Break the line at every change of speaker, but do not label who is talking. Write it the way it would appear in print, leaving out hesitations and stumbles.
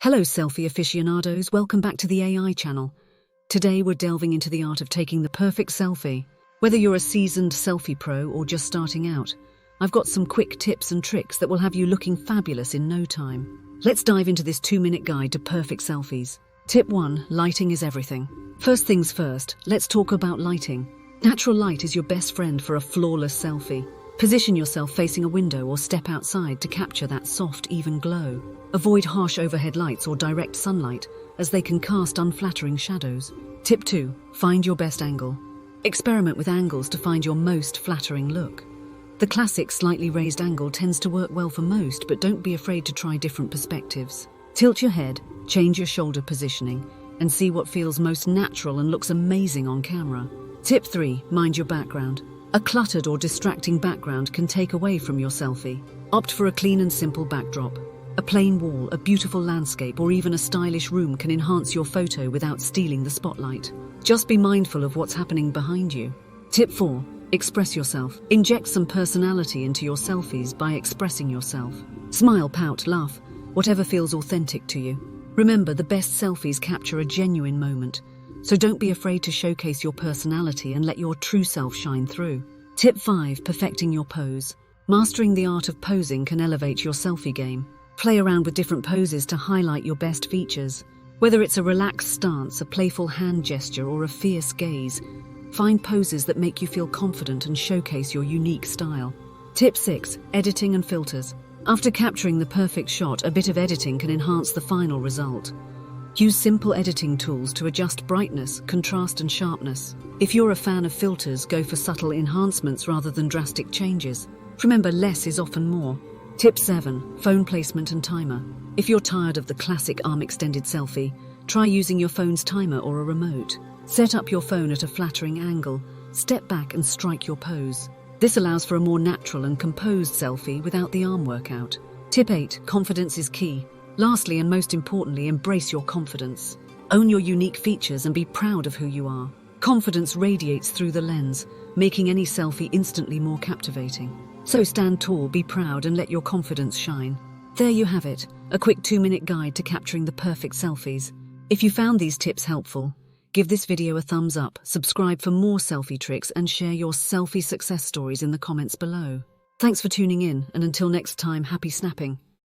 Hello selfie aficionados, welcome back to the AI channel. Today we're delving into the art of taking the perfect selfie. Whether you're a seasoned selfie pro or just starting out, I've got some quick tips and tricks that will have you looking fabulous in no time. Let's dive into this 2-minute guide to perfect selfies. Tip 1. Lighting is everything. First things first, let's talk about lighting. Natural light is your best friend for a flawless selfie. Position yourself facing a window or step outside to capture that soft, even glow. Avoid harsh overhead lights or direct sunlight, as they can cast unflattering shadows. Tip 2. Find your best angle. Experiment with angles to find your most flattering look. The classic slightly raised angle tends to work well for most, but don't be afraid to try different perspectives. Tilt your head, change your shoulder positioning, and see what feels most natural and looks amazing on camera. Tip 3. Mind your background. A cluttered or distracting background can take away from your selfie. Opt for a clean and simple backdrop. A plain wall, a beautiful landscape, or even a stylish room can enhance your photo without stealing the spotlight. Just be mindful of what's happening behind you. Tip 4. Express yourself. Inject some personality into your selfies by expressing yourself. Smile, pout, laugh, whatever feels authentic to you. Remember, the best selfies capture a genuine moment, so don't be afraid to showcase your personality and let your true self shine through. Tip 5. Perfecting your pose. Mastering the art of posing can elevate your selfie game. Play around with different poses to highlight your best features. Whether it's a relaxed stance, a playful hand gesture, or a fierce gaze, find poses that make you feel confident and showcase your unique style. Tip 6. Editing and filters. After capturing the perfect shot, a bit of editing can enhance the final result. Use simple editing tools to adjust brightness, contrast, and sharpness. If you're a fan of filters, go for subtle enhancements rather than drastic changes. Remember, less is often more. Tip 7. Phone placement and timer. If you're tired of the classic arm-extended selfie, try using your phone's timer or a remote. Set up your phone at a flattering angle, step back and strike your pose. This allows for a more natural and composed selfie without the arm workout. Tip 8. Confidence is key. Lastly, and most importantly, embrace your confidence. Own your unique features and be proud of who you are. Confidence radiates through the lens, making any selfie instantly more captivating. So stand tall, be proud, and let your confidence shine. There you have it, a quick 2-minute guide to capturing the perfect selfies. If you found these tips helpful, give this video a thumbs up, subscribe for more selfie tricks, and share your selfie success stories in the comments below. Thanks for tuning in, and until next time, happy snapping.